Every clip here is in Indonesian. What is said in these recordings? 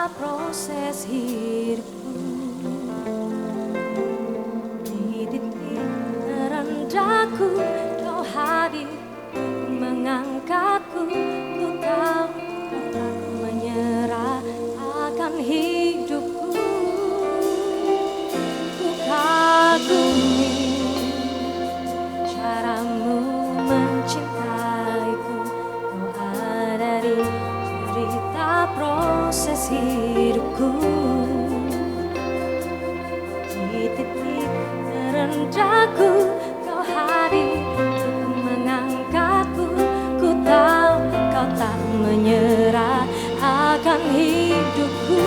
cerita proses hidupku. Di titik terendahku Kau hadir mengangkatku. Ku tahu Kau tak menyerah akan hidupku. Ku kagumi caramu mencintaiku. Kau ada di cerita proses hidupku. Di titik terendahku Kau hadir untuk mengangkatku. Ku tahu Kau tak menyerah akan hidupku.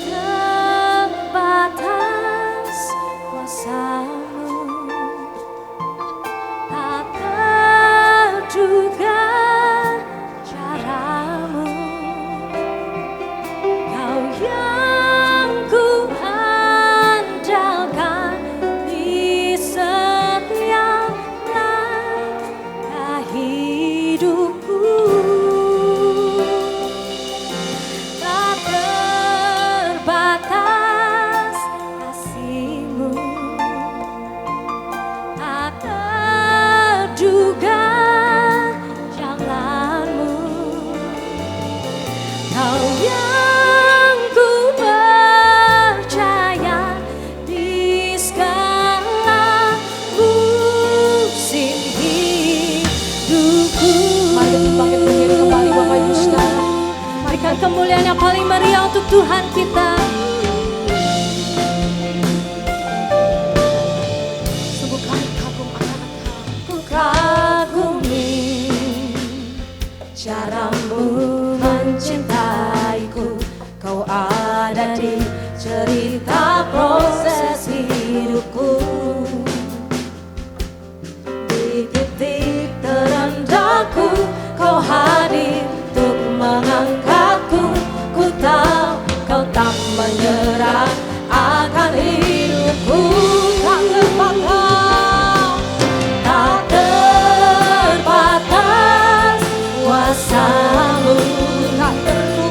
Tak terbatas kuasamu, tak terduga caramu. Kau yang ku andalkan di setiap langkah hidupku. Tak terbatas kasih-Mu, tak terduga jalan-Mu. Kau yang ku percaya di segala musim hidupku. Mari kita bangkit berdiri kembali Bapak Ibu Saudara. Berikan kemuliaan yang paling meriah untuk Tuhan kita. Sungguh kami kagum akan Engkau. Ku kagumi caramu mencintaiku. Kau ada di cerita proses hidupku. Di titik terendahku Kau hadir untuk mengangkatku. Ku tahu Kau tak menyerah akan hidupku. Tak terbatas, tak terbatas kuasa-Mu, tak terduga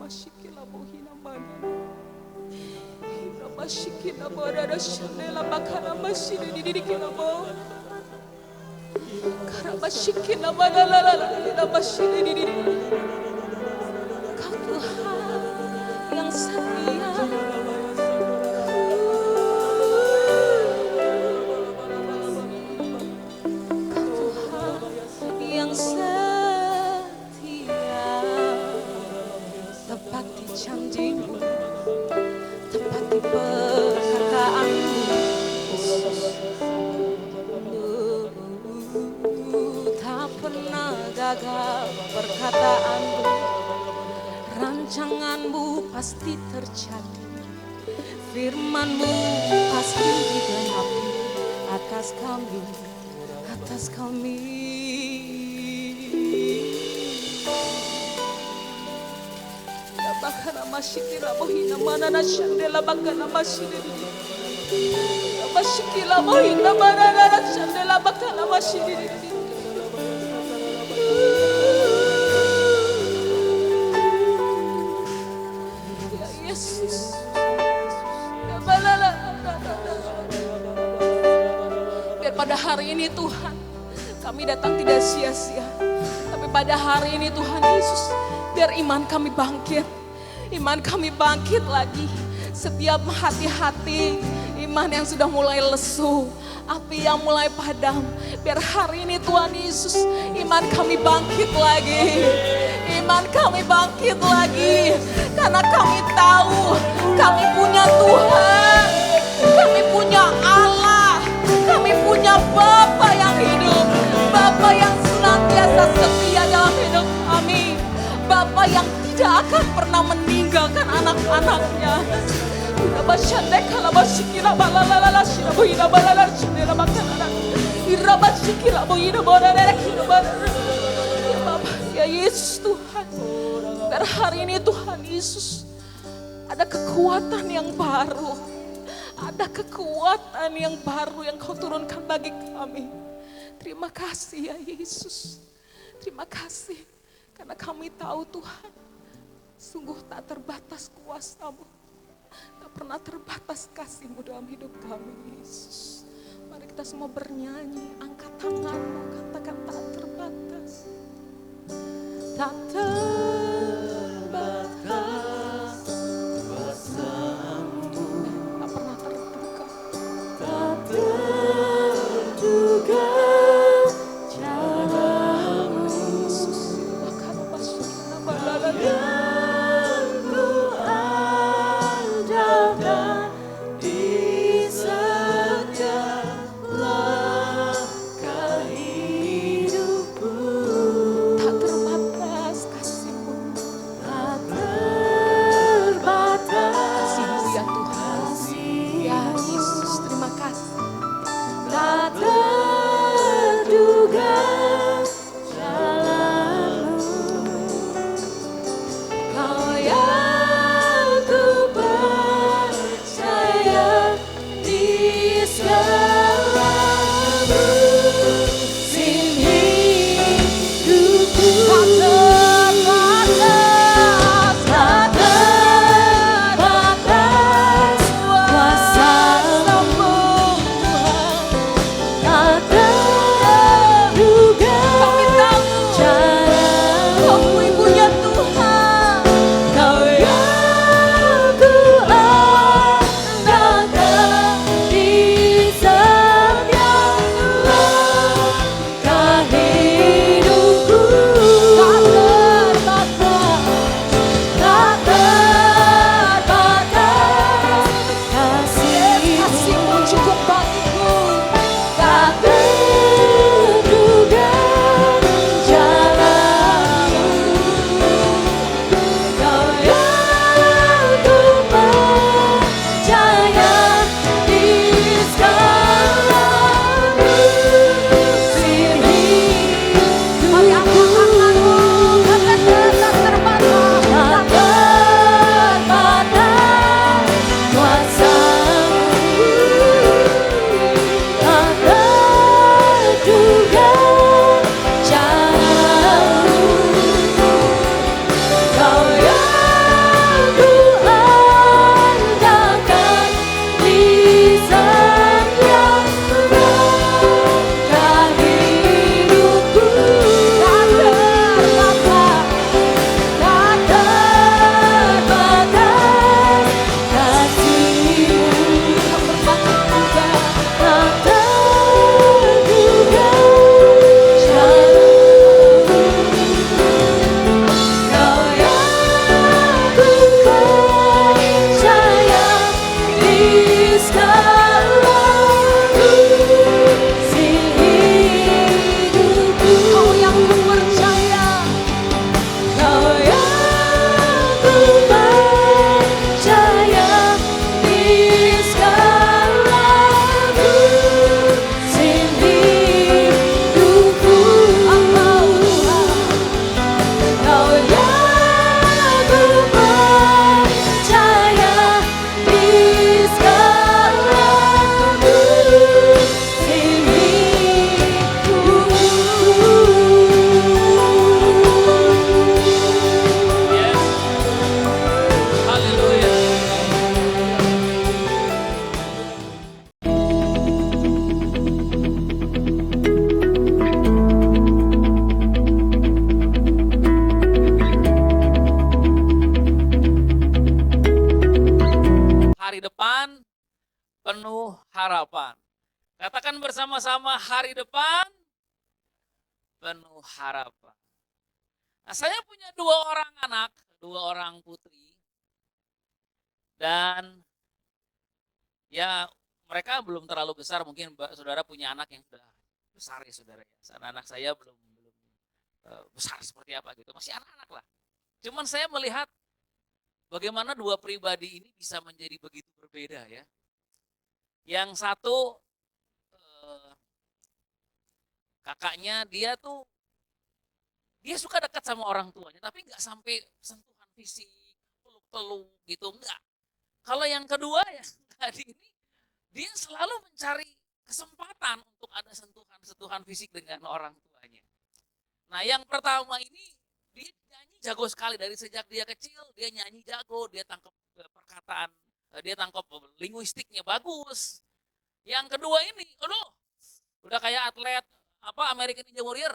mashikila bohina mana. Ira mashikila borara shandela bakara mashiri didikila bo. Kara mashikila mana la la la mashiri didikila. Kau Tuhan yang setia. Yang setia, tepati janjimu, tepati perkataanmu, tak pernah gagal perkataanmu, rancanganmu pasti terjadi, firmanmu pasti digenapi atas kami, atas kami. Bakana mashikila bohina mana na shandela bakana mashiri. Mashikila bohina mana na shandela bakana mashiri. Ya Yesus. Biar pada hari ini Tuhan kami datang tidak sia-sia. Tapi pada hari ini Tuhan Yesus, biar iman kami bangkit. Iman kami bangkit lagi. Setiap hati-hati iman yang sudah mulai lesu, api yang mulai padam, biar hari ini Tuhan Yesus, iman kami bangkit lagi. Iman kami bangkit lagi. Karena kami tahu kami punya Tuhan, kami punya Allah, kami punya Bapa yang hidup, Bapa yang senantiasa setia dalam hidup kami, Bapa yang tidak akan pernah meninggalkan anak-anaknya. Ya Yesus Tuhan, biar hari ini Tuhan Yesus ada kekuatan yang baru, ada kekuatan yang baru yang Kau turunkan bagi kami. Terima kasih ya Yesus, terima kasih karena kami tahu Tuhan, sungguh tak terbatas kuasa-Mu, tak pernah terbatas kasih-Mu dalam hidup kami Yesus. Mari kita semua bernyanyi, angkat tangan-Mu, katakan tak terbatas. Tak terbatas kuasa-Mu, tak pernah terduga, tak terduga cara-Mu Yesus. Bahkan yang Ku andalkan di setiap langkah hidupku. Tak terbatas kasih-Mu sama-sama hari depan penuh harapan. Nah, saya punya 2 orang anak, 2 orang putri. Dan ya mereka belum terlalu besar, mungkin saudara punya anak yang sudah besar ya saudara ya. Anak-anak saya belum besar seperti apa gitu, masih anak-anak lah. Cuman saya melihat bagaimana 2 pribadi ini bisa menjadi begitu berbeda ya. Yang satu kakaknya dia suka dekat sama orang tuanya, tapi nggak sampai sentuhan fisik, peluk-peluk gitu, enggak. Kalau yang kedua ya tadi ini, dia selalu mencari kesempatan untuk ada sentuhan fisik dengan orang tuanya. Nah yang pertama ini, dia nyanyi jago sekali dari sejak dia kecil, dia nyanyi jago, dia tangkap perkataan, dia tangkap linguistiknya bagus. Yang kedua ini, aduh, udah kayak atlet American Ninja Warrior,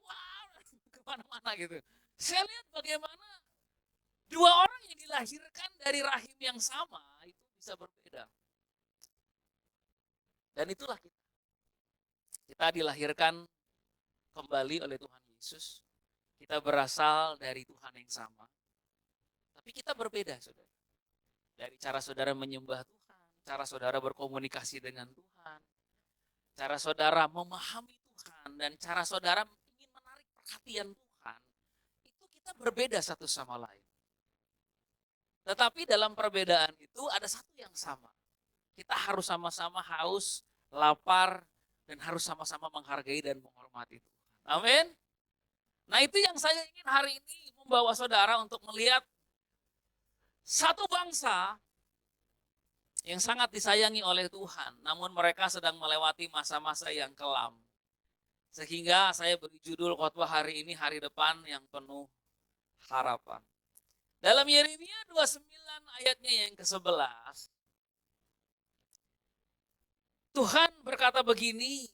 wow, kemana-mana gitu. Saya lihat bagaimana 2 orang yang dilahirkan dari rahim yang sama itu bisa berbeda. Dan itulah kita. Kita dilahirkan kembali oleh Tuhan Yesus. Kita berasal dari Tuhan yang sama. Tapi kita berbeda, saudara. Dari cara saudara menyembah Tuhan, cara saudara berkomunikasi dengan Tuhan, cara saudara memahami Tuhan, dan cara saudara ingin menarik perhatian Tuhan, itu kita berbeda satu sama lain. Tetapi dalam perbedaan itu ada satu yang sama. Kita harus sama-sama haus, lapar, dan harus sama-sama menghargai dan menghormati Tuhan. Amin. Nah itu yang saya ingin hari ini membawa saudara untuk melihat satu bangsa yang sangat disayangi oleh Tuhan, namun mereka sedang melewati masa-masa yang kelam. Sehingga saya beri judul khotbah hari ini, hari depan yang penuh harapan. Dalam Yeremia 29 ayatnya yang ke-11, Tuhan berkata begini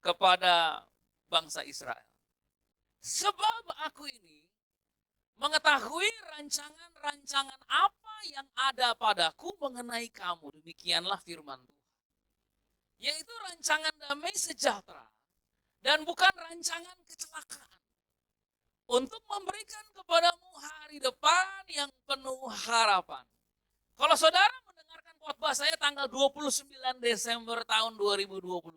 kepada bangsa Israel. Sebab aku ini mengetahui rancangan-rancangan apa yang ada padaku mengenai kamu. Demikianlah firman Tuhan. Yaitu rancangan damai sejahtera dan bukan rancangan kecelakaan. Untuk memberikan kepadamu hari depan yang penuh harapan. Kalau saudara mendengarkan khotbah saya tanggal 29 Desember tahun 2024,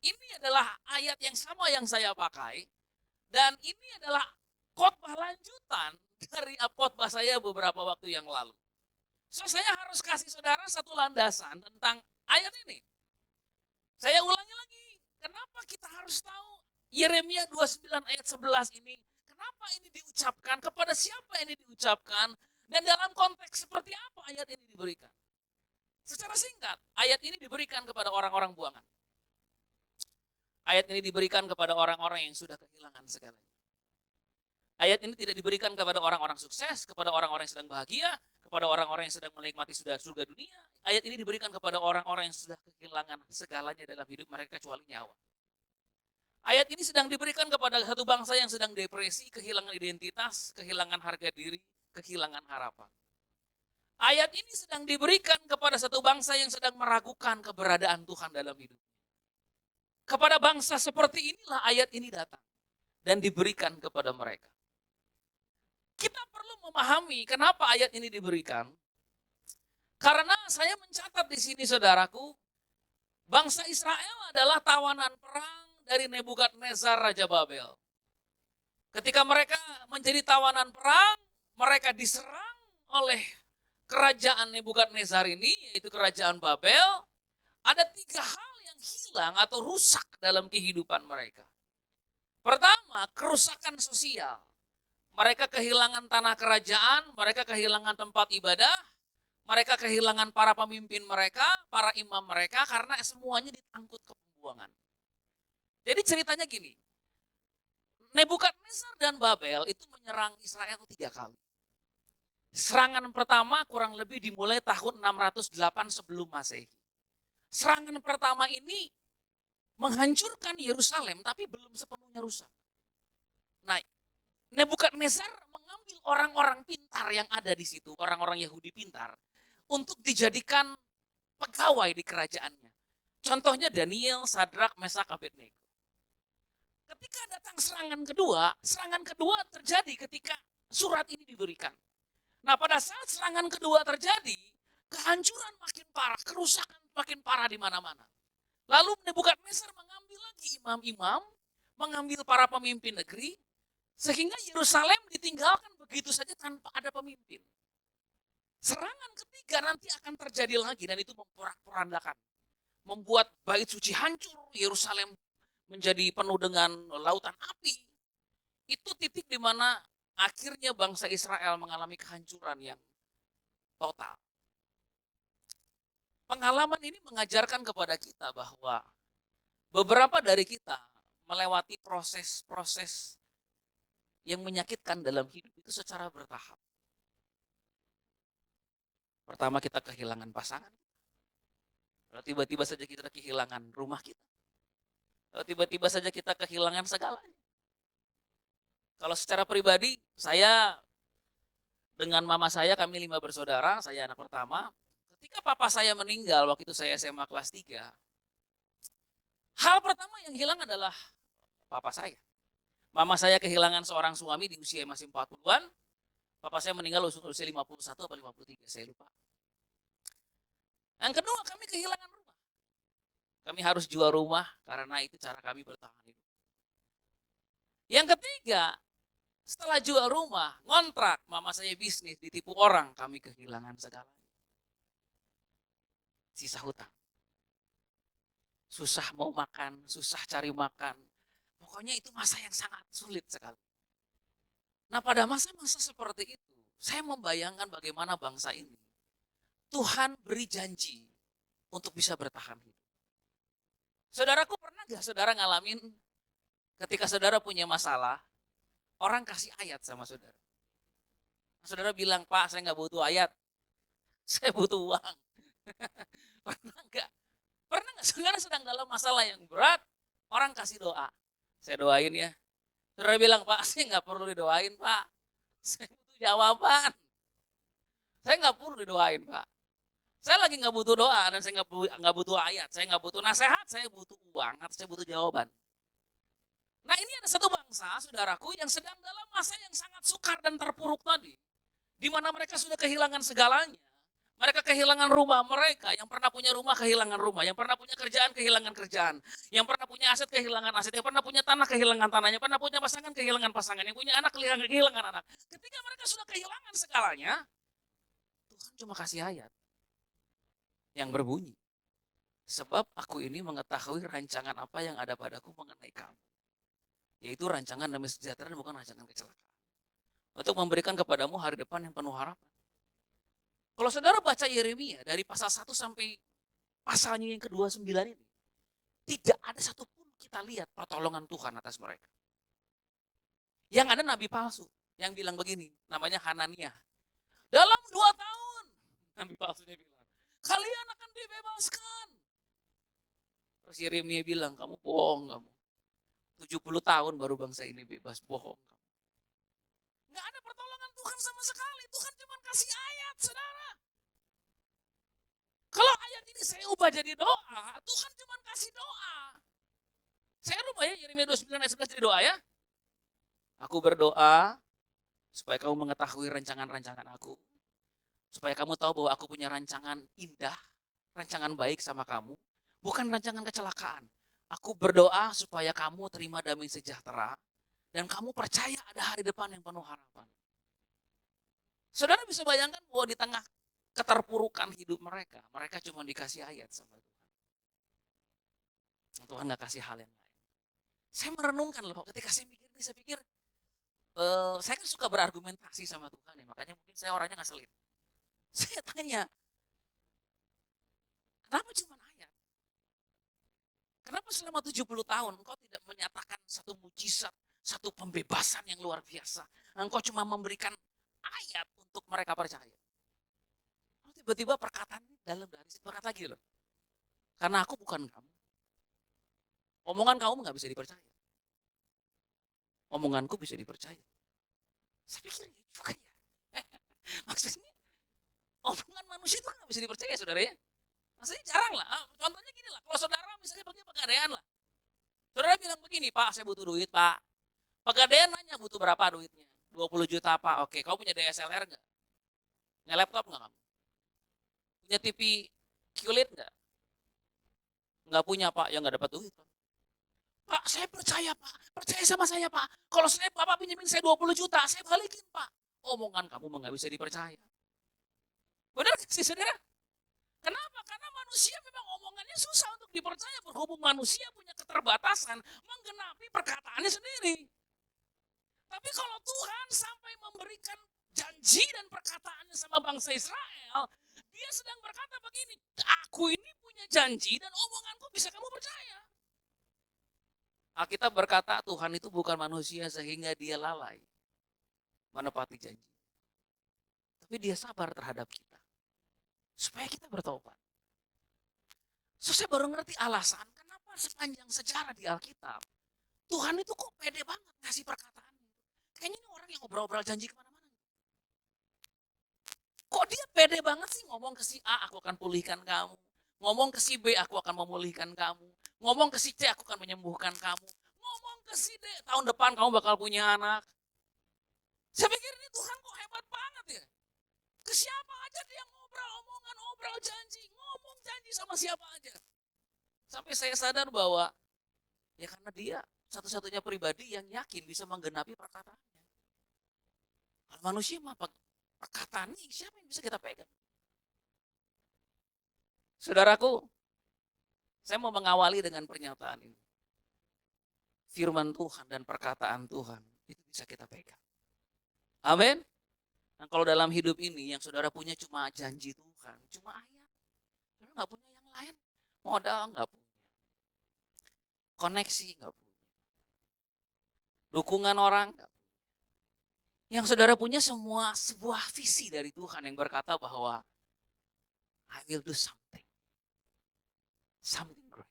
ini adalah ayat yang sama yang saya pakai. Dan ini adalah khotbah lanjutan dari khotbah saya beberapa waktu yang lalu. So saya harus kasih saudara satu landasan tentang ayat ini. Saya ulangi lagi, kenapa kita harus tahu Yeremia 29 ayat 11 ini? Kenapa ini diucapkan? Kepada siapa ini diucapkan? Dan dalam konteks seperti apa ayat ini diberikan? Secara singkat, ayat ini diberikan kepada orang-orang buangan. Ayat ini diberikan kepada orang-orang yang sudah kehilangan segalanya. Ayat ini tidak diberikan kepada orang-orang sukses, kepada orang-orang yang sedang bahagia, kepada orang-orang yang sedang menikmati surga dunia. Ayat ini diberikan kepada orang-orang yang sudah kehilangan segalanya dalam hidup mereka kecuali nyawa. Ayat ini sedang diberikan kepada satu bangsa yang sedang depresi, kehilangan identitas, kehilangan harga diri, kehilangan harapan. Ayat ini sedang diberikan kepada satu bangsa yang sedang meragukan keberadaan Tuhan dalam hidup. Kepada bangsa seperti inilah ayat ini datang dan diberikan kepada mereka. Kita perlu memahami kenapa ayat ini diberikan. Karena saya mencatat di sini saudaraku, bangsa Israel adalah tawanan perang dari Nebukadnezar Raja Babel. Ketika mereka menjadi tawanan perang, mereka diserang oleh kerajaan Nebukadnezar ini, yaitu kerajaan Babel. Ada 3 hal yang hilang atau rusak dalam kehidupan mereka. Pertama, kerusakan sosial. Mereka kehilangan tanah kerajaan, mereka kehilangan tempat ibadah, mereka kehilangan para pemimpin mereka, para imam mereka, karena semuanya ditangkut ke pembuangan. Jadi ceritanya gini, Nebukadnezar dan Babel itu menyerang Israel 3 kali. Serangan pertama kurang lebih dimulai tahun 608 sebelum Masehi. Serangan pertama ini menghancurkan Yerusalem tapi belum sepenuhnya rusak. Nah, Nebukadnezar mengambil orang-orang pintar yang ada di situ, orang-orang Yahudi pintar, untuk dijadikan pegawai di kerajaannya. Contohnya Daniel, Sadrak, Mesak, Abednego. Ketika datang serangan kedua terjadi ketika surat ini diberikan. Nah, pada saat serangan kedua terjadi, kehancuran makin parah, kerusakan makin parah di mana-mana. Lalu Nebukadnezar mengambil lagi imam-imam, mengambil para pemimpin negeri, sehingga Yerusalem ditinggalkan begitu saja tanpa ada pemimpin. Serangan ketiga nanti akan terjadi lagi dan itu memporak-porandakan. Membuat bait suci hancur, Yerusalem menjadi penuh dengan lautan api. Itu titik di mana akhirnya bangsa Israel mengalami kehancuran yang total. Pengalaman ini mengajarkan kepada kita bahwa beberapa dari kita melewati proses-proses yang menyakitkan dalam hidup itu secara bertahap. Pertama kita kehilangan pasangan. Lalu tiba-tiba saja kita kehilangan rumah kita. Lalu tiba-tiba saja kita kehilangan segalanya. Kalau secara pribadi, saya dengan mama saya, kami 5 bersaudara, saya anak pertama. Ketika papa saya meninggal waktu itu saya SMA kelas 3, hal pertama yang hilang adalah papa saya. Mama saya kehilangan seorang suami di usia masih 40-an. Papa saya meninggal usia 51 atau 53, saya lupa. Yang kedua, kami kehilangan rumah. Kami harus jual rumah karena itu cara kami bertahan hidup. Yang ketiga, setelah jual rumah, ngontrak, mama saya bisnis, ditipu orang, kami kehilangan segalanya. Sisa hutang. Susah mau makan, susah cari makan. Pokoknya itu masa yang sangat sulit sekali. Nah, pada masa-masa seperti itu, saya membayangkan bagaimana bangsa ini Tuhan beri janji untuk bisa bertahan hidup. Saudaraku, pernah gak saudara ngalamin ketika saudara punya masalah, orang kasih ayat sama saudara. Saudara bilang, Pak, saya gak butuh ayat, saya butuh uang. Pernah gak? Pernah gak saudara sedang dalam masalah yang berat, orang kasih doa. Saya doain ya. Saudara bilang, Pak, saya gak perlu didoain, Pak. Saya butuh jawaban. Saya gak perlu didoain, Pak. Saya lagi nggak butuh doa dan saya nggak butuh ayat, saya nggak butuh nasihat, saya butuh uang, saya butuh jawaban. Nah, ini ada satu bangsa, saudaraku, yang sedang dalam masa yang sangat sukar dan terpuruk tadi, di mana mereka sudah kehilangan segalanya. Mereka kehilangan rumah mereka, yang pernah punya rumah kehilangan rumah, yang pernah punya kerjaan kehilangan kerjaan, yang pernah punya aset kehilangan aset, yang pernah punya tanah kehilangan tanahnya, pernah punya pasangan kehilangan pasangan, yang punya anak kehilangan anak. Ketika mereka sudah kehilangan segalanya, Tuhan cuma kasih ayat yang berbunyi, sebab aku ini mengetahui rancangan apa yang ada padaku mengenai kamu, yaitu rancangan damai sejahtera dan bukan rancangan kecelakaan, untuk memberikan kepadamu hari depan yang penuh harapan. Kalau saudara baca Yeremia dari pasal 1 sampai pasalnya yang ke-29 ini, tidak ada satupun kita lihat pertolongan Tuhan atas mereka. Yang ada nabi palsu yang bilang begini, namanya Hananiah. Dalam 2 tahun, nabi palsunya bilang, kalian akan dibebaskan. Terus Yeremia bilang, kamu bohong kamu. 70 tahun baru bangsa ini bebas, bohong kamu. Nggak ada pertolongan Tuhan sama sekali. Tuhan cuma kasih ayat, saudara. Kalau ayat ini saya ubah jadi doa, Tuhan cuma kasih doa. Saya rubah ya, Yeremia 29 ayat 11 jadi doa ya. Aku berdoa supaya kamu mengetahui rancangan-rancangan aku. Supaya kamu tahu bahwa aku punya rancangan indah, rancangan baik sama kamu. Bukan rancangan kecelakaan. Aku berdoa supaya kamu terima damai sejahtera. Dan kamu percaya ada hari depan yang penuh harapan. Saudara bisa bayangkan bahwa di tengah keterpurukan hidup mereka, mereka cuma dikasih ayat sama Tuhan. Tuhan gak kasih hal yang lain. Saya merenungkan loh, ketika saya mikir ini, saya pikir, saya kan suka berargumentasi sama Tuhan ya, makanya mungkin saya orangnya ngeselin. Saya tanya, kenapa cuma ayat? Kenapa selama 70 tahun engkau tidak menyatakan satu mujizat, satu pembebasan yang luar biasa? Engkau cuma memberikan ayat untuk mereka percaya. Tiba-tiba perkataan dalam garis berkata lagi loh. Karena aku bukan kamu. Omongan kamu gak bisa dipercaya. Omonganku bisa dipercaya. Saya pikir juga ya. Maksudnya omongan manusia itu gak bisa dipercaya, saudara ya. Maksudnya jarang lah. Contohnya gini lah, kalau saudara misalnya pergi pegadaian lah. Saudara bilang begini, Pak saya butuh duit Pak. Pegadaian nanya butuh berapa duitnya? 20 juta Pak, oke. Kamu punya DSLR nggak? Punya laptop nggak kamu? Punya TV QLED nggak? Nggak punya Pak, ya nggak dapat duit Pak. Pak saya percaya Pak, percaya sama saya Pak. Kalau saya Bapak pinjemin saya 20 juta, saya balikin Pak. Omongan kamu nggak bisa dipercaya. Benar sih saudara? Kenapa? Karena manusia memang omongannya susah untuk dipercaya. Berhubung manusia punya keterbatasan menggenapi perkataannya sendiri. Tapi kalau Tuhan sampai memberikan janji dan perkataannya sama bangsa Israel, dia sedang berkata begini, aku ini punya janji dan omonganku bisa kamu percaya. Alkitab berkata Tuhan itu bukan manusia sehingga dia lalai menepati janji. Tapi dia sabar terhadap kita. Supaya kita bertobat. So, saya baru ngerti alasan kenapa sepanjang sejarah di Alkitab, Tuhan itu kok pede banget ngasih perkataan. Kayaknya ini orang yang ngobrol-ngobrol janji kemana-mana. Kok dia pede banget sih ngomong ke si A, aku akan pulihkan kamu. Ngomong ke si B, aku akan memulihkan kamu. Ngomong ke si C, aku akan menyembuhkan kamu. Ngomong ke si D, tahun depan kamu bakal punya anak. Saya pikir ini Tuhan kok hebat banget ya. Ke siapa aja dia ngobrol omongan, ngobrol janji, ngomong janji sama siapa aja. Sampai saya sadar bahwa ya karena dia satu-satunya pribadi yang yakin bisa menggenapi perkataannya. Kalau manusia mah perkataan ini siapa yang bisa kita pegang? Saudaraku, saya mau mengawali dengan pernyataan ini. Firman Tuhan dan perkataan Tuhan itu bisa kita pegang. Amin. Dan kalau dalam hidup ini yang saudara punya cuma janji Tuhan, cuma ayat. Saudara nggak punya yang lain, modal nggak punya, koneksi nggak punya, dukungan orang nggak punya. Yang saudara punya semua sebuah visi dari Tuhan yang berkata bahwa I will do something great.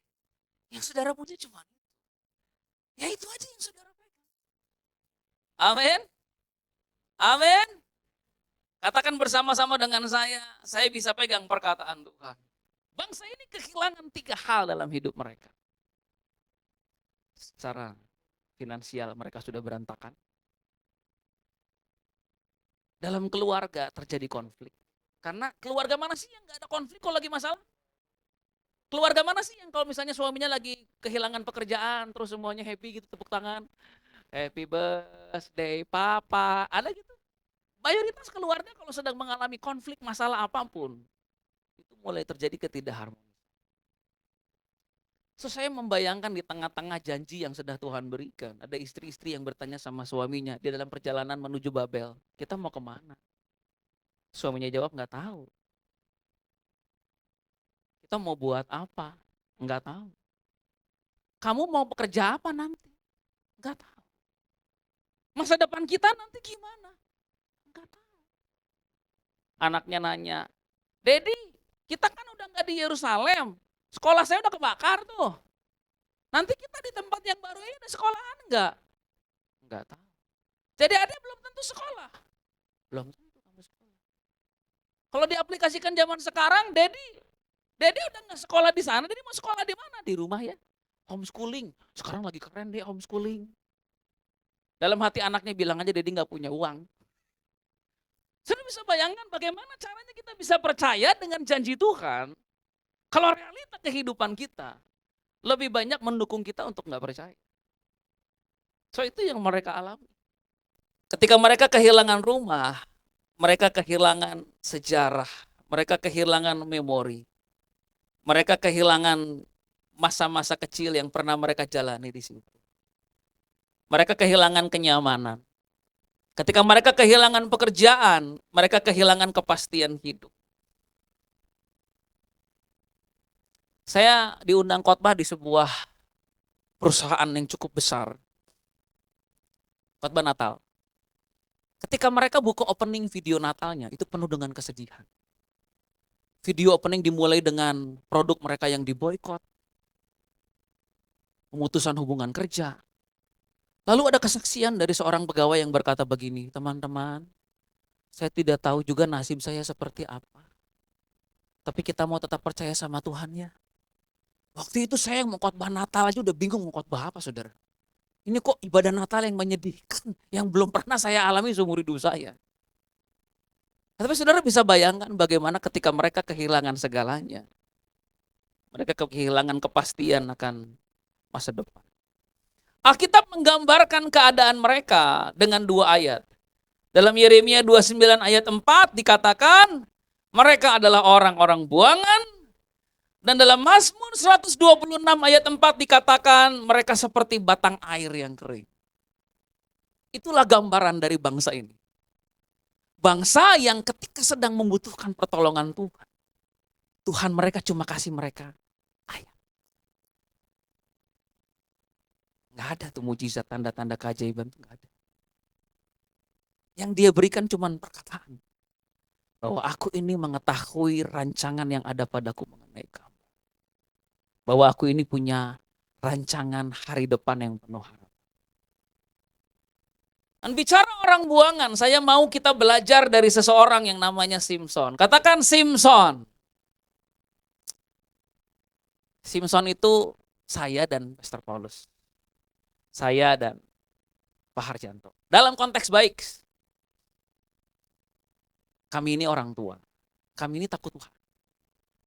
Yang saudara punya cuma itu. Ya itu aja yang saudara pegang. Amin. Amin. Katakan bersama-sama dengan saya bisa pegang perkataan Tuhan. Bangsa ini kehilangan 3 hal dalam hidup mereka. Secara finansial mereka sudah berantakan. Dalam keluarga terjadi konflik. Karena keluarga mana sih yang gak ada konflik kalau lagi masalah? Keluarga mana sih yang kalau misalnya suaminya lagi kehilangan pekerjaan, terus semuanya happy gitu, tepuk tangan. Happy birthday papa, ada gitu. Mayoritas keluarga kalau sedang mengalami konflik masalah apapun, itu mulai terjadi ketidakharmonisan. So, saya membayangkan di tengah-tengah janji yang sudah Tuhan berikan, ada istri-istri yang bertanya sama suaminya di dalam perjalanan menuju Babel, kita mau kemana? Suaminya jawab nggak tahu. Kita mau buat apa? Nggak tahu. Kamu mau bekerja apa nanti? Nggak tahu. Masa depan kita nanti gimana? Nggak tahu. Anaknya nanya, Dedi, kita kan udah nggak di Yerusalem. Sekolah saya udah kebakar tuh. Nanti kita di tempat yang baru ini ada sekolahan nggak? Nggak tahu. Jadi adik belum tentu sekolah. Belum tentu kamu sekolah. Kalau diaplikasikan zaman sekarang, Dedi udah nggak sekolah di sana. Dedi mau sekolah di mana? Di rumah ya. Homeschooling. Sekarang lagi keren deh homeschooling. Dalam hati anaknya bilang aja Dedi nggak punya uang. Sudah bisa bayangkan bagaimana caranya kita bisa percaya dengan janji Tuhan. Kalau realita kehidupan kita lebih banyak mendukung kita untuk nggak percaya. So itu yang mereka alami. Ketika mereka kehilangan rumah, mereka kehilangan sejarah, mereka kehilangan memori, mereka kehilangan masa-masa kecil yang pernah mereka jalani di situ. Mereka kehilangan kenyamanan. Ketika mereka kehilangan pekerjaan, mereka kehilangan kepastian hidup. Saya diundang khotbah di sebuah perusahaan yang cukup besar. Khotbah Natal. Ketika mereka buka opening video Natalnya, itu penuh dengan kesedihan. Video opening dimulai dengan produk mereka yang diboikot, pemutusan hubungan kerja. Lalu ada kesaksian dari seorang pegawai yang berkata begini, teman-teman, saya tidak tahu juga nasib saya seperti apa. Tapi kita mau tetap percaya sama Tuhan ya. Waktu itu saya yang mau khotbah Natal aja udah bingung mau khotbah apa saudara. Ini kok ibadah Natal yang menyedihkan, yang belum pernah saya alami seumur hidup saya. Tapi saudara bisa bayangkan bagaimana ketika mereka kehilangan segalanya. Mereka kehilangan kepastian akan masa depan. Alkitab menggambarkan keadaan mereka dengan 2 ayat. Dalam Yeremia 29 ayat 4 dikatakan mereka adalah orang-orang buangan. Dan dalam Mazmur 126 ayat 4 dikatakan mereka seperti batang air yang kering. Itulah gambaran dari bangsa ini. Bangsa yang ketika sedang membutuhkan pertolongan Tuhan. Tuhan mereka cuma kasih mereka ayat. Nggak ada tuh mujizat, tanda-tanda keajaiban tuh nggak ada. Yang dia berikan cuma perkataan. Bahwa aku ini mengetahui rancangan yang ada padaku mengenai kamu. Bahwa aku ini punya rancangan hari depan yang penuh harapan. Dan bicara orang buangan, saya mau kita belajar dari seseorang yang namanya Simson. Katakan Simson. Simson itu saya dan Pastor Paulus. Saya dan Pak Harjanto. Dalam konteks baik. Kami ini orang tua. Kami ini takut Tuhan.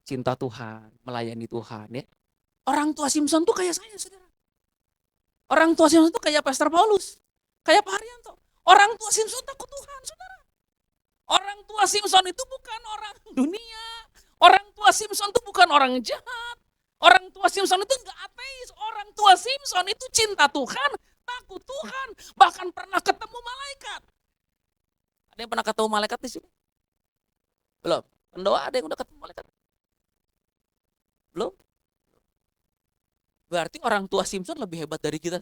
Cinta Tuhan, melayani Tuhan ya. Orang tua Simson tuh kayak saya, saudara. Orang tua Simson tuh kayak Pastor Paulus. Kayak Pak Haryanto. Orang tua Simson takut Tuhan, saudara. Orang tua Simson itu bukan orang dunia. Orang tua Simson itu bukan orang jahat. Orang tua Simson itu enggak ateis. Orang tua Simson itu cinta Tuhan, takut Tuhan. Bahkan pernah ketemu malaikat. Ada yang pernah ketemu malaikat di sini? Belum. Pendoa ada yang udah ketemu malaikat? Belum. Berarti orang tua Simson lebih hebat dari kita.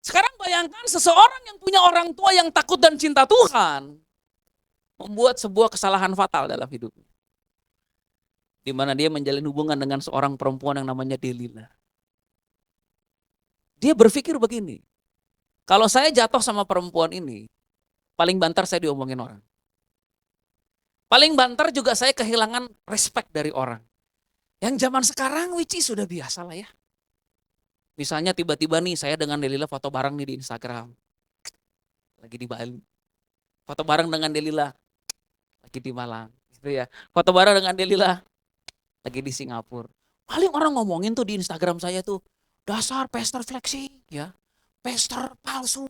Sekarang bayangkan seseorang yang punya orang tua yang takut dan cinta Tuhan membuat sebuah kesalahan fatal dalam hidupnya. Di mana dia menjalin hubungan dengan seorang perempuan yang namanya Delila. Dia berpikir begini, kalau saya jatuh sama perempuan ini, paling banter saya diomongin orang. Paling banter juga saya kehilangan respect dari orang. Yang zaman sekarang which is sudah biasa lah ya. Misalnya tiba-tiba nih saya dengan Delila foto bareng nih di Instagram. Lagi di Bali. Foto bareng dengan Delila. Lagi di Malang. Gitu ya. Foto bareng dengan Delila. Lagi di Singapura. Paling orang ngomongin tuh di Instagram saya tuh. Dasar pastor flexing ya. Pastor palsu.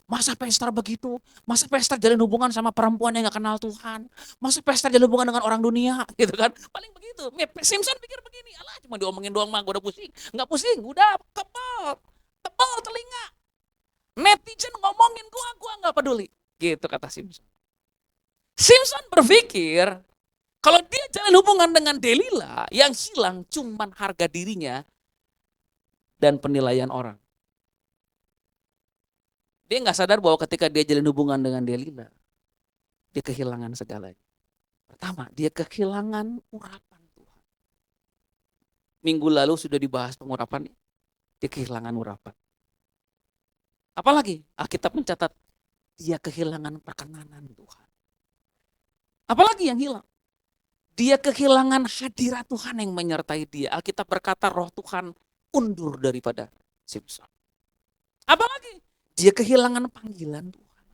Masa pastor begitu? Masa pastor jalin hubungan sama perempuan yang gak kenal Tuhan? Masa pastor jalin hubungan dengan orang dunia? Gitu kan? Paling begitu. Simpson pikir begini, alah cuma diomongin doang mah, gue udah pusing. Gak pusing, udah tebal telinga. Netizen ngomongin gua gak peduli. Gitu kata Simpson. Simpson berpikir, kalau dia jalin hubungan dengan Delila, yang hilang cuman harga dirinya dan penilaian orang. Dia nggak sadar bahwa ketika dia jalin hubungan dengan Delila, dia kehilangan segalanya. Pertama, dia kehilangan urapan Tuhan. Minggu lalu sudah dibahas pengurapan, dia kehilangan urapan. Apalagi Alkitab mencatat, dia kehilangan perkenanan Tuhan. Apalagi yang hilang? Dia kehilangan hadirat Tuhan yang menyertai dia. Alkitab berkata roh Tuhan undur daripada Simpson. Apalagi? Dia kehilangan panggilan Tuhan.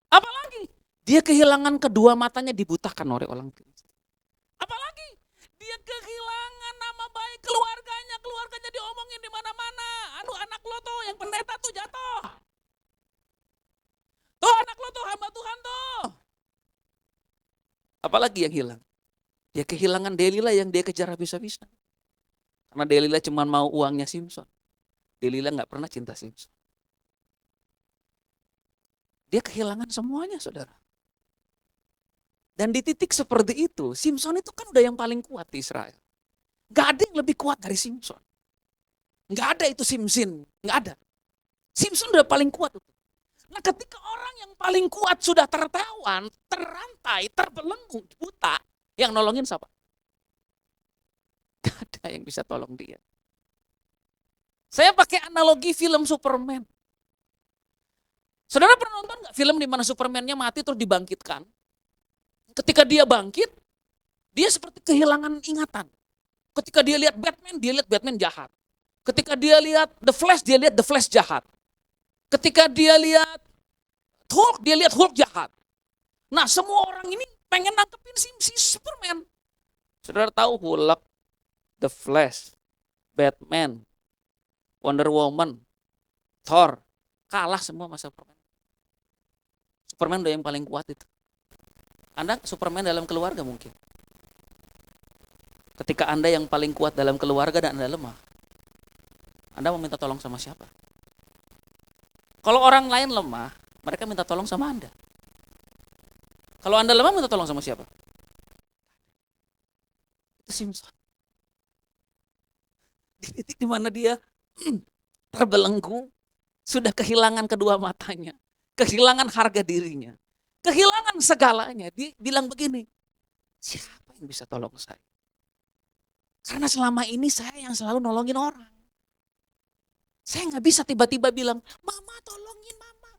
Apalagi? Dia kehilangan kedua matanya dibutakan oleh orang tua. Apalagi? Dia kehilangan nama baik keluarganya diomongin di mana-mana. Aduh anak lo tuh yang pendeta tuh jatuh. Tuh anak lo tuh hamba Tuhan tuh. Apalagi yang hilang? Dia kehilangan Delila yang dia kejar habis-habisan. Karena Delila cuma mau uangnya Simpson. Delila gak pernah cinta Simpson. Dia kehilangan semuanya, saudara. Dan di titik seperti itu, Simpson itu kan udah yang paling kuat di Israel. Gak ada yang lebih kuat dari Simpson. Gak ada itu Simsin, gak ada. Simpson udah paling kuat. Nah ketika orang yang paling kuat sudah tertawan, terrantai, terbelenggu, buta, yang nolongin siapa? Gak ada yang bisa tolong dia. Saya pakai analogi film Superman. Saudara pernah nonton gak film di mana Superman-nya mati terus dibangkitkan? Ketika dia bangkit, dia seperti kehilangan ingatan. Ketika dia lihat Batman jahat. Ketika dia lihat The Flash, dia lihat The Flash jahat. Ketika dia lihat Hulk, dia lihat Hulk jahat. Nah, semua orang ini pengen nangkepin si Superman. Saudara tahu Hulk, The Flash, Batman, Wonder Woman, Thor, kalah semua sama Superman. Superman udah yang paling kuat itu. Anda Superman dalam keluarga mungkin. Ketika Anda yang paling kuat dalam keluarga dan Anda lemah, Anda mau minta tolong sama siapa? Kalau orang lain lemah, mereka minta tolong sama Anda. Kalau Anda lemah, minta tolong sama siapa? Itu Simpson. Di titik di mana dia terbelenggu, sudah kehilangan kedua matanya, kehilangan harga dirinya, kehilangan segalanya. Dia bilang begini, siapa yang bisa tolong saya? Karena selama ini saya yang selalu nolongin orang. Saya nggak bisa tiba-tiba bilang, mama tolongin mama.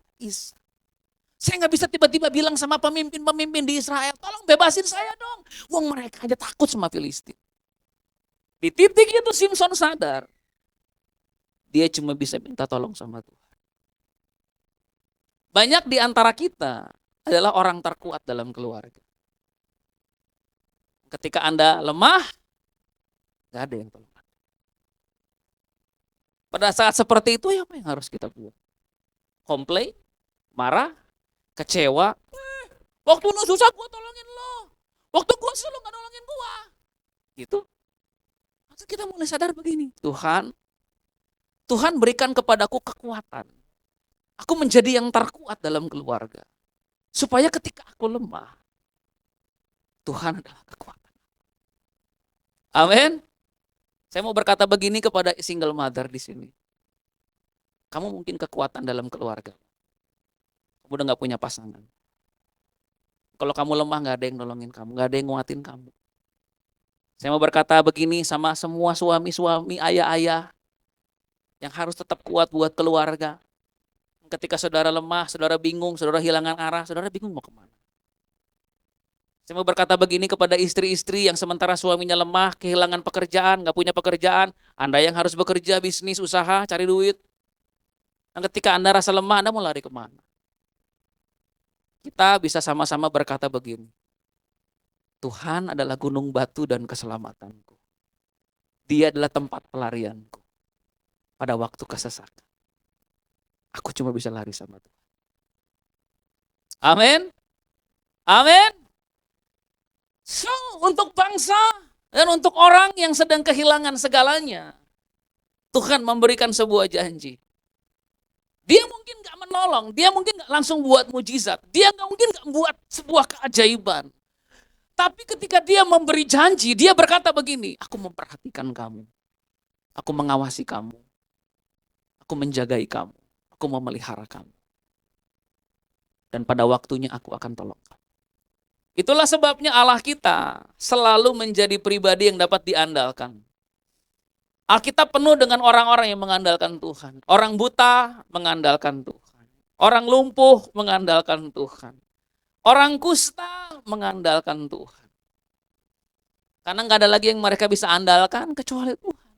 Saya nggak bisa tiba-tiba bilang sama pemimpin-pemimpin di Israel, tolong bebasin saya dong. Wong mereka aja takut sama Filistin. Di titik itu Simpson sadar, dia cuma bisa minta tolong sama Tuhan. Banyak di antara kita adalah orang terkuat dalam keluarga. Ketika Anda lemah, gak ada yang tolong. Pada saat seperti itu, apa yang harus kita buat? Komplain, marah, kecewa. Waktu lu susah gue tolongin lo. Waktu gue susah lo gak nolongin gue. Gitu. Maka kita mulai sadar begini. Tuhan berikan kepadaku kekuatan. Aku menjadi yang terkuat dalam keluarga. Supaya ketika aku lemah, Tuhan adalah kekuatan. Amin. Saya mau berkata begini kepada single mother di sini. Kamu mungkin kekuatan dalam keluarga. Kamu udah gak punya pasangan. Kalau kamu lemah gak ada yang nolongin kamu, gak ada yang nguatin kamu. Saya mau berkata begini sama semua suami-suami, ayah-ayah yang harus tetap kuat buat keluarga. Ketika saudara lemah, saudara bingung, saudara hilangan arah, saudara bingung mau kemana. Saya mau berkata begini kepada istri-istri yang sementara suaminya lemah, kehilangan pekerjaan, gak punya pekerjaan. Anda yang harus bekerja, bisnis, usaha, cari duit. Dan ketika Anda rasa lemah, Anda mau lari kemana? Kita bisa sama-sama berkata begini. Tuhan adalah gunung batu dan keselamatanku. Dia adalah tempat pelarianku. Pada waktu kesesakan. Aku cuma bisa lari sama Tuhan. Amin. Amin. So, untuk bangsa dan untuk orang yang sedang kehilangan segalanya, Tuhan memberikan sebuah janji. Dia mungkin gak menolong, dia mungkin gak langsung buat mujizat, dia mungkin gak buat sebuah keajaiban. Tapi ketika dia memberi janji, dia berkata begini, aku memperhatikan kamu, aku mengawasi kamu, aku menjagai kamu, aku memelihara kamu. Dan pada waktunya aku akan tolong kamu. Itulah sebabnya Allah kita selalu menjadi pribadi yang dapat diandalkan. Alkitab penuh dengan orang-orang yang mengandalkan Tuhan. Orang buta mengandalkan Tuhan. Orang lumpuh mengandalkan Tuhan. Orang kusta mengandalkan Tuhan. Karena gak ada lagi yang mereka bisa andalkan kecuali Tuhan.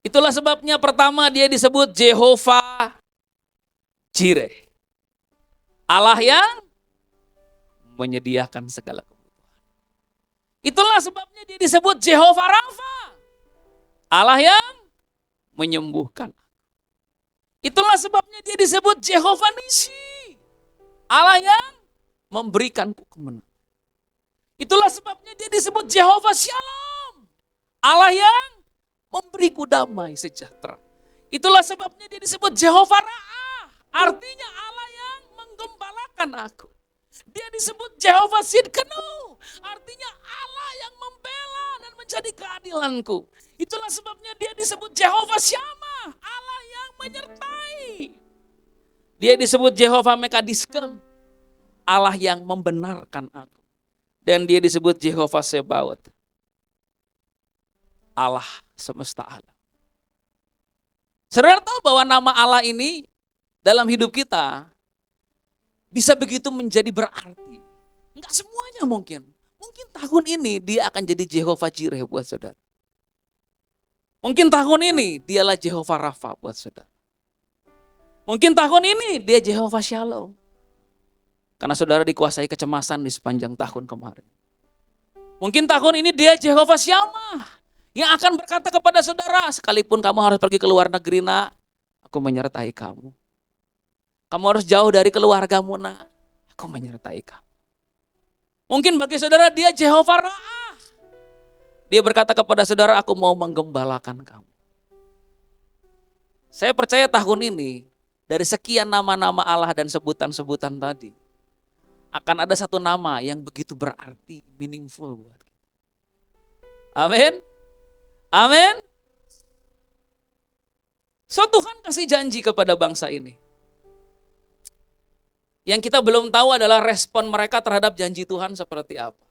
Itulah sebabnya pertama dia disebut Jehovah Jireh. Allah yang menyediakan segala kebutuhan. Itulah sebabnya dia disebut Jehovah Rafa. Allah yang menyembuhkan. Itulah sebabnya dia disebut Jehovah Nisi. Allah yang memberikanku kemenangan. Itulah sebabnya dia disebut Jehovah Shalom. Allah yang memberiku damai sejahtera. Itulah sebabnya dia disebut Jehovah Ra'ah. Artinya Allah yang menggembalakan aku. Dia disebut Jehovah Sidkenu. Artinya Allah yang membela dan menjadi keadilanku. Itulah sebabnya dia disebut Jehovah Syamah. Allah yang menyertai. Dia disebut Jehovah Mekadiskem. Allah yang membenarkan aku. Dan dia disebut Jehovah Sebaot. Allah semesta alam. Saudara tahu bahwa nama Allah ini dalam hidup kita bisa begitu menjadi berarti. Enggak semuanya mungkin. Mungkin tahun ini dia akan jadi Jehovah Jireh buat saudara. Mungkin tahun ini dialah Jehovah Rafa buat saudara. Mungkin tahun ini dia Jehovah Shalom. Karena saudara dikuasai kecemasan di sepanjang tahun kemarin. Mungkin tahun ini dia Jehovah Shammah. Yang akan berkata kepada saudara, sekalipun kamu harus pergi ke luar negeri nak, aku menyertai kamu. Kamu harus jauh dari keluargamu nak, aku menyertai kamu. Mungkin bagi saudara dia Jehovah Ra'ah. Dia berkata kepada saudara, aku mau menggembalakan kamu. Saya percaya tahun ini, dari sekian nama-nama Allah dan sebutan-sebutan tadi, akan ada satu nama yang begitu berarti, meaningful buat kita. Amin. Amin. So Tuhan kasih janji kepada bangsa ini. Yang kita belum tahu adalah respon mereka terhadap janji Tuhan seperti apa.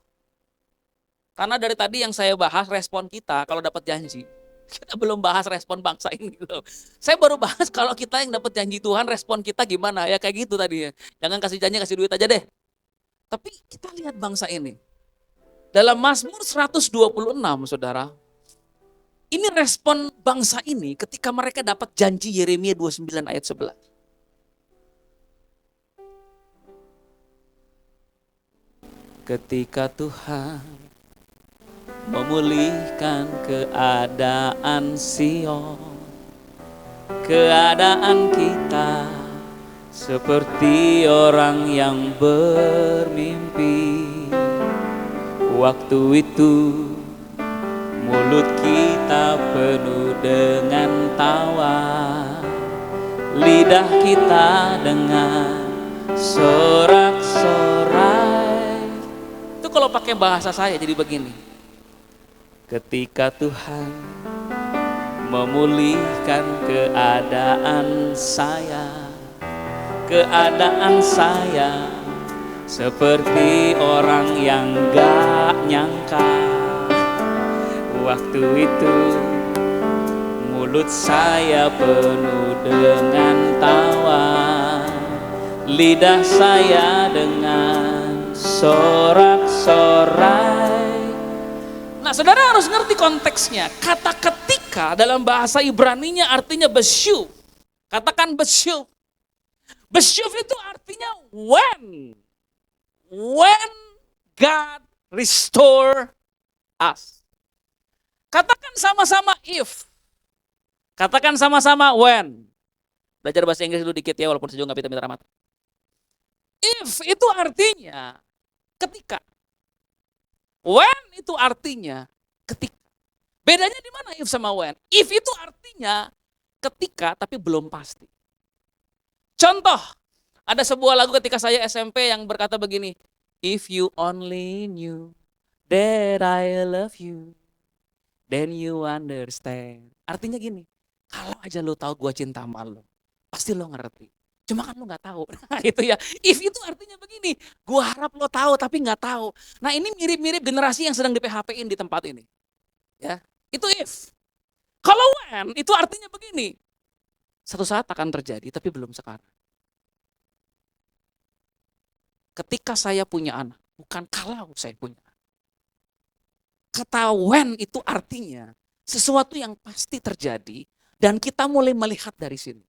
Karena dari tadi yang saya bahas respon kita kalau dapat janji. Kita belum bahas respon bangsa ini loh. Saya baru bahas kalau kita yang dapat janji Tuhan respon kita gimana. Ya kayak gitu tadi ya. Jangan kasih janji, kasih duit aja deh. Tapi kita lihat bangsa ini. Dalam Mazmur 126 saudara. Ini respon bangsa ini ketika mereka dapat janji Yeremia 29 ayat 11. Ketika Tuhan memulihkan keadaan Sion, keadaan kita seperti orang yang bermimpi. Waktu itu mulut kita penuh dengan tawa, lidah kita dengan sorak-sorai. Itu kalau pakai bahasa saya jadi begini. Ketika Tuhan memulihkan keadaan saya seperti orang yang gak nyangka. Waktu itu mulut saya penuh dengan tawa, lidah saya dengan sorak-sorai. Nah, saudara harus ngerti konteksnya. Kata ketika dalam bahasa Ibraninya artinya besyuf. Katakan besyuf. Besyuf itu artinya when. When God restore us. Katakan sama-sama if. Katakan sama-sama when. Belajar bahasa Inggris dulu dikit ya, walaupun saya juga gak pintar amat. If itu artinya ketika. When itu artinya ketika. Bedanya di mana if sama when? If itu artinya ketika tapi belum pasti. Contoh, ada sebuah lagu ketika saya SMP yang berkata begini, if you only knew that I love you, then you understand. Artinya gini, kalau aja lo tahu gue cinta sama lo, pasti lo ngerti. Cuma kan lo gak tahu. Nah itu ya, if itu artinya begini, gue harap lo tahu tapi gak tahu. Nah ini mirip-mirip generasi yang sedang di PHP-in di tempat ini. Ya, itu if. Kalau when, itu artinya begini, satu saat akan terjadi tapi belum sekarang. Ketika saya punya anak, bukan kalau saya punya anak. Kata when itu artinya sesuatu yang pasti terjadi dan kita mulai melihat dari sini.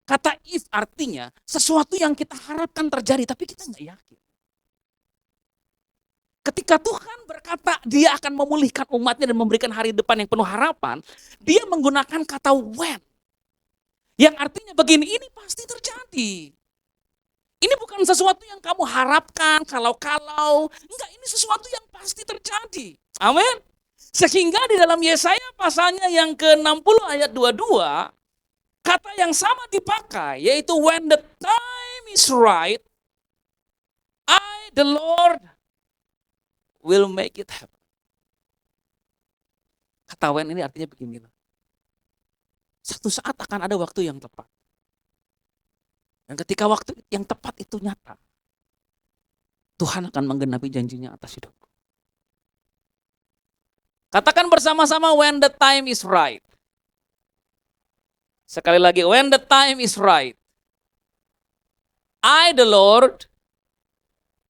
Kata if artinya sesuatu yang kita harapkan terjadi tapi kita nggak yakin. Ketika Tuhan berkata dia akan memulihkan umatnya dan memberikan hari depan yang penuh harapan, dia menggunakan kata when. Yang artinya begini, ini pasti terjadi. Ini bukan sesuatu yang kamu harapkan kalau-kalau. Enggak, ini sesuatu yang pasti terjadi. Amin. Sehingga di dalam Yesaya pasalnya yang ke-60 ayat 22, kata yang sama dipakai, yaitu when the time is right, I, the Lord, will make it happen. Kata when ini artinya begini. Satu saat akan ada waktu yang tepat. Dan ketika waktu yang tepat itu nyata, Tuhan akan menggenapi janjinya atas hidupku. Katakan bersama-sama when the time is right. Sekali lagi, when the time is right, I the Lord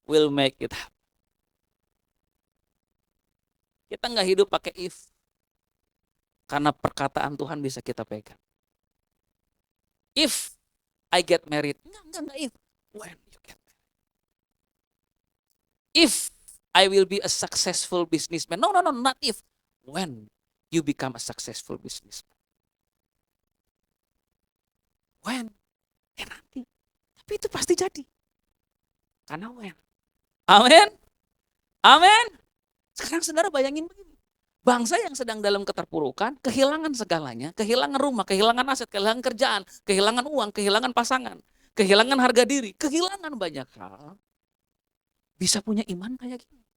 will make it happen. Kita nggak hidup pakai if. Karena perkataan Tuhan bisa kita pegang. If I get married. Enggak if. When you get married. If I will be a successful businessman. No, not if. When you become a successful businessman. When? Nanti. Tapi itu pasti jadi. Karena when. Amin. Amin. Sekarang saudara bayangin begini. Bangsa yang sedang dalam keterpurukan, kehilangan segalanya, kehilangan rumah, kehilangan aset, kehilangan kerjaan, kehilangan uang, kehilangan pasangan, kehilangan harga diri, kehilangan banyak hal. Bisa punya iman kayak gini.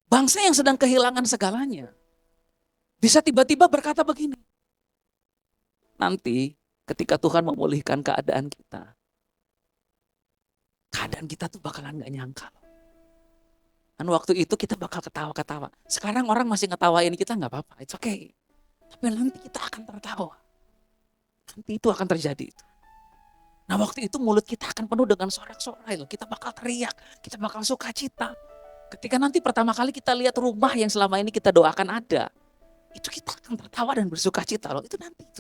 Bangsa yang sedang kehilangan segalanya, bisa tiba-tiba berkata begini. Nanti ketika Tuhan memulihkan keadaan kita tuh bakalan gak nyangka. Dan waktu itu kita bakal ketawa-ketawa. Sekarang orang masih ngetawain kita gak apa-apa, it's okay. Tapi nanti kita akan tertawa. Nanti itu akan terjadi itu. Nah waktu itu mulut kita akan penuh dengan sorak-sorai. Kita bakal teriak, kita bakal sukacita. Ketika nanti pertama kali kita lihat rumah yang selama ini kita doakan ada. Itu kita akan tertawa dan bersukacita loh. Itu nanti itu.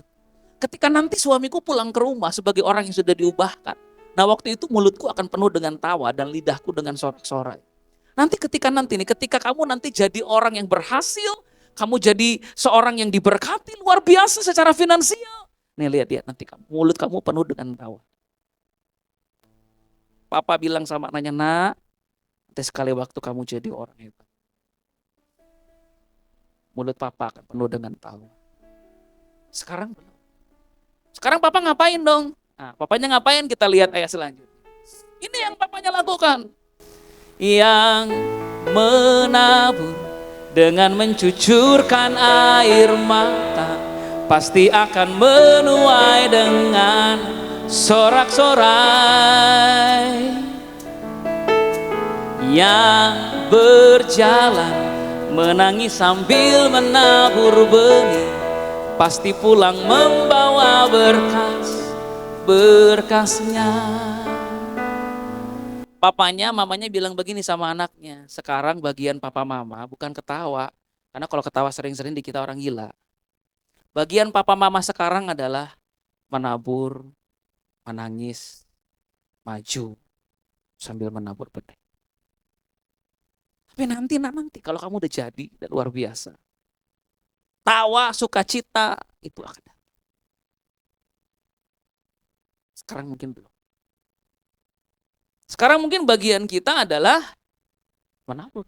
Ketika nanti suamiku pulang ke rumah sebagai orang yang sudah diubahkan. Nah waktu itu mulutku akan penuh dengan tawa dan lidahku dengan sorak-sorai. Nanti ketika kamu nanti jadi orang yang berhasil, kamu jadi seorang yang diberkati luar biasa secara finansial. Nih lihat nanti mulut kamu penuh dengan tawa. Papa bilang sama anaknya, nak, nanti sekali waktu kamu jadi orang hebat. Mulut papa akan penuh dengan tawa. Sekarang belum. Sekarang papa ngapain dong? Nah, papanya ngapain? Kita lihat ayat selanjutnya. Ini yang papanya lakukan. Yang menabur dengan mencucurkan air mata pasti akan menuai dengan sorak-sorai. Yang berjalan menangis sambil menabur benih pasti pulang membawa berkasnya. Papanya, mamanya bilang begini sama anaknya. Sekarang bagian papa mama bukan ketawa. Karena kalau ketawa sering-sering dikira orang gila. Bagian papa mama sekarang adalah menabur, menangis, maju sambil menabur benih. Tapi nanti kalau kamu udah jadi dan luar biasa. Tawa, sukacita itu akan datang. Sekarang mungkin belum. Sekarang mungkin bagian kita adalah menabur.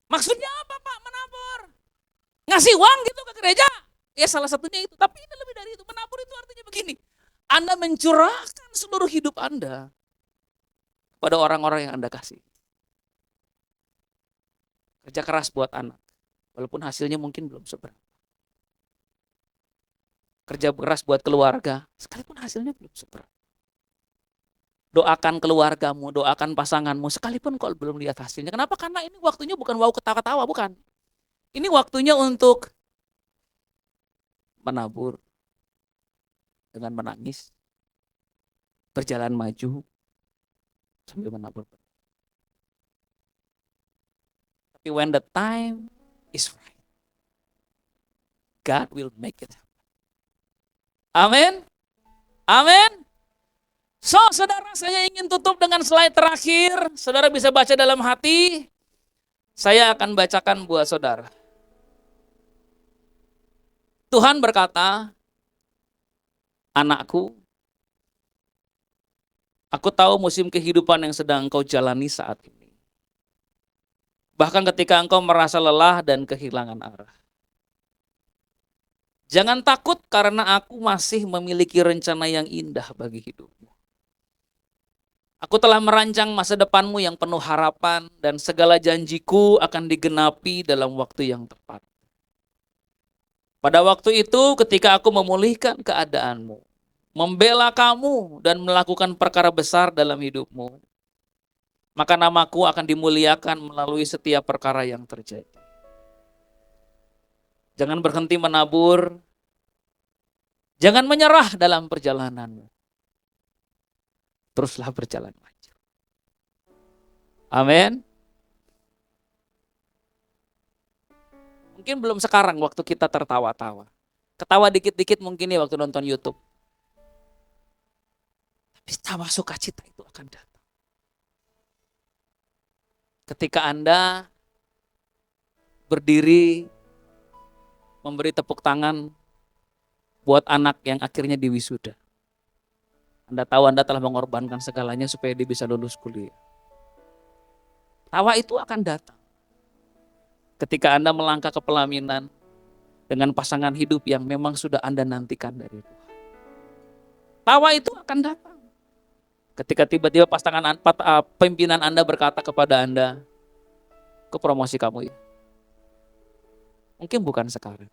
Maksudnya apa Pak menabur? Ngasih uang gitu ke gereja? Ya salah satunya itu. Tapi ini lebih dari itu. Menabur itu artinya begini. Anda mencurahkan seluruh hidup Anda pada orang-orang yang Anda kasih. Kerja keras buat anak. Walaupun hasilnya mungkin belum seberapa. Kerja keras buat keluarga. Sekalipun hasilnya belum seberapa. Doakan keluargamu, doakan pasanganmu, sekalipun kalau belum lihat hasilnya. Kenapa? Karena ini waktunya bukan wow ketawa-ketawa, bukan. Ini waktunya untuk menabur dengan menangis, berjalan maju, sambil menabur. Tapi when the time is right, God will make it happen. Amin. Amin. So, saudara, saya ingin tutup dengan slide terakhir. Saudara bisa baca dalam hati. Saya akan bacakan buat saudara. Tuhan berkata, anakku, aku tahu musim kehidupan yang sedang engkau jalani saat ini. Bahkan ketika engkau merasa lelah dan kehilangan arah. Jangan takut karena aku masih memiliki rencana yang indah bagi hidupmu. Aku telah merancang masa depanmu yang penuh harapan dan segala janjiku akan digenapi dalam waktu yang tepat. Pada waktu itu ketika aku memulihkan keadaanmu, membela kamu dan melakukan perkara besar dalam hidupmu, maka namaku akan dimuliakan melalui setiap perkara yang terjadi. Jangan berhenti menabur Jangan menyerah dalam perjalananmu. Teruslah berjalan maju. Amin. Mungkin belum sekarang waktu kita tertawa-tawa. Ketawa dikit-dikit mungkin ya waktu nonton YouTube. Tapi tawa sukacita itu akan datang. Ketika Anda berdiri memberi tepuk tangan buat anak yang akhirnya diwisuda. Anda tahu Anda telah mengorbankan segalanya supaya dia bisa lulus kuliah. Tawa itu akan datang. Ketika Anda melangkah ke pelaminan dengan pasangan hidup yang memang sudah Anda nantikan dari Tuhan. Tawa itu akan datang. Ketika tiba-tiba pimpinan Anda berkata kepada Anda, ke promosi kamu ya. Mungkin bukan sekarang.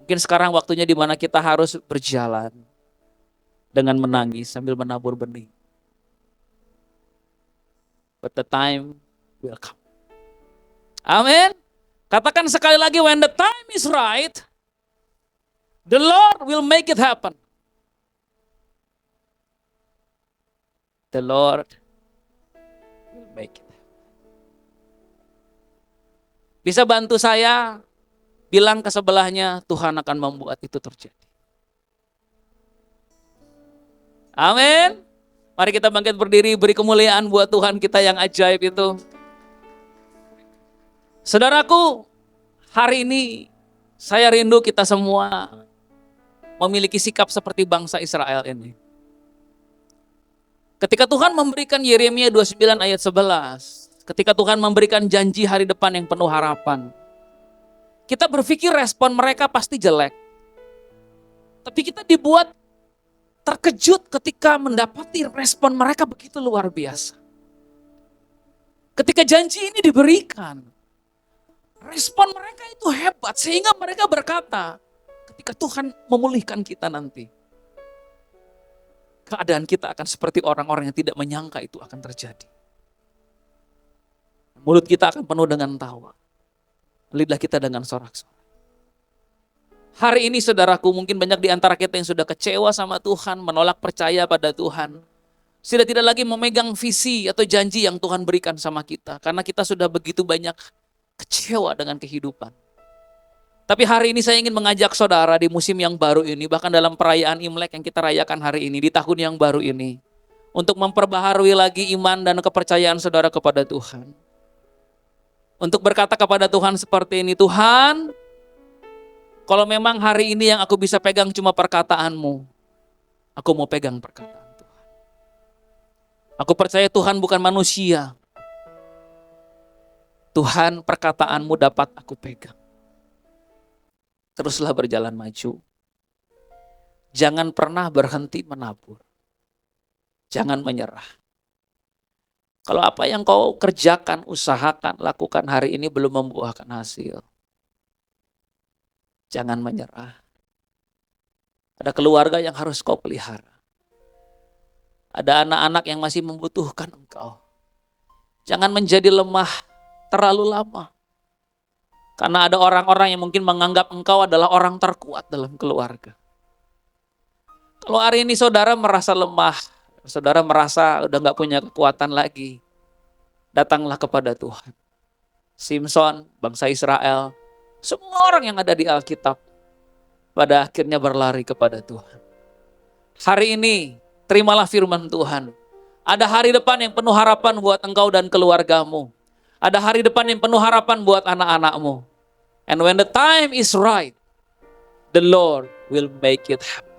Mungkin sekarang waktunya di mana kita harus berjalan dengan menangis sambil menabur benih. But the time will come. Amin. Katakan sekali lagi, when the time is right, the Lord will make it happen. The Lord will make it happen. Bisa bantu saya bilang ke sebelahnya, Tuhan akan membuat itu terjadi. Amin. Mari kita bangkit berdiri, beri kemuliaan buat Tuhan kita yang ajaib itu. Saudaraku, hari ini saya rindu kita semua memiliki sikap seperti bangsa Israel ini. Ketika Tuhan memberikan Yeremia 29 ayat 11, ketika Tuhan memberikan janji hari depan yang penuh harapan, kita berpikir respon mereka pasti jelek. Tapi kita dibuat terkejut ketika mendapati respon mereka begitu luar biasa. Ketika janji ini diberikan, respon mereka itu hebat sehingga mereka berkata, ketika Tuhan memulihkan kita nanti, keadaan kita akan seperti orang-orang yang tidak menyangka itu akan terjadi. Mulut kita akan penuh dengan tawa, lidah kita dengan sorak-sorai. Hari ini saudaraku, mungkin banyak di antara kita yang sudah kecewa sama Tuhan, menolak percaya pada Tuhan. Sudah tidak lagi memegang visi atau janji yang Tuhan berikan sama kita. Karena kita sudah begitu banyak kecewa dengan kehidupan. Tapi hari ini saya ingin mengajak saudara di musim yang baru ini, bahkan dalam perayaan Imlek yang kita rayakan hari ini, di tahun yang baru ini, untuk memperbaharui lagi iman dan kepercayaan saudara kepada Tuhan. Untuk berkata kepada Tuhan seperti ini, Tuhan, kalau memang hari ini yang aku bisa pegang cuma perkataanmu, aku mau pegang perkataan Tuhan. Aku percaya Tuhan bukan manusia. Tuhan, perkataanmu dapat aku pegang. Teruslah berjalan maju. Jangan pernah berhenti menabur. Jangan menyerah. Kalau apa yang kau kerjakan, usahakan, lakukan hari ini belum membuahkan hasil, jangan menyerah. Ada keluarga yang harus kau pelihara. Ada anak-anak yang masih membutuhkan engkau. Jangan menjadi lemah terlalu lama. Karena ada orang-orang yang mungkin menganggap engkau adalah orang terkuat dalam keluarga. Kalau hari ini saudara merasa lemah, saudara merasa udah gak punya kekuatan lagi, datanglah kepada Tuhan. Simson, bangsa Israel, semua orang yang ada di Alkitab pada akhirnya berlari kepada Tuhan. Hari ini terimalah firman Tuhan. Ada hari depan yang penuh harapan buat engkau dan keluargamu. Ada hari depan yang penuh harapan buat anak-anakmu. And when the time is right, the Lord will make it happen.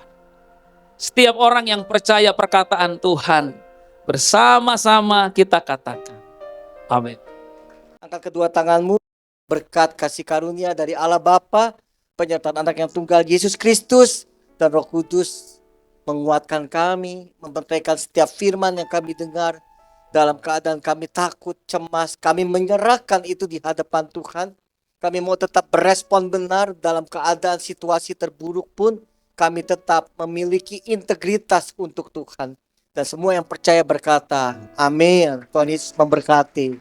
Setiap orang yang percaya perkataan Tuhan, bersama-sama kita katakan, amin. Angkat kedua tanganmu, berkat kasih karunia dari Allah Bapa, penyertaan anak yang tunggal Yesus Kristus, dan Roh Kudus menguatkan kami, memberkati setiap firman yang kami dengar. Dalam keadaan kami takut, cemas, kami menyerahkan itu di hadapan Tuhan. Kami mau tetap berespon benar dalam keadaan situasi terburuk pun, kami tetap memiliki integritas untuk Tuhan. Dan semua yang percaya berkata, amin. Tuhan Yesus memberkati.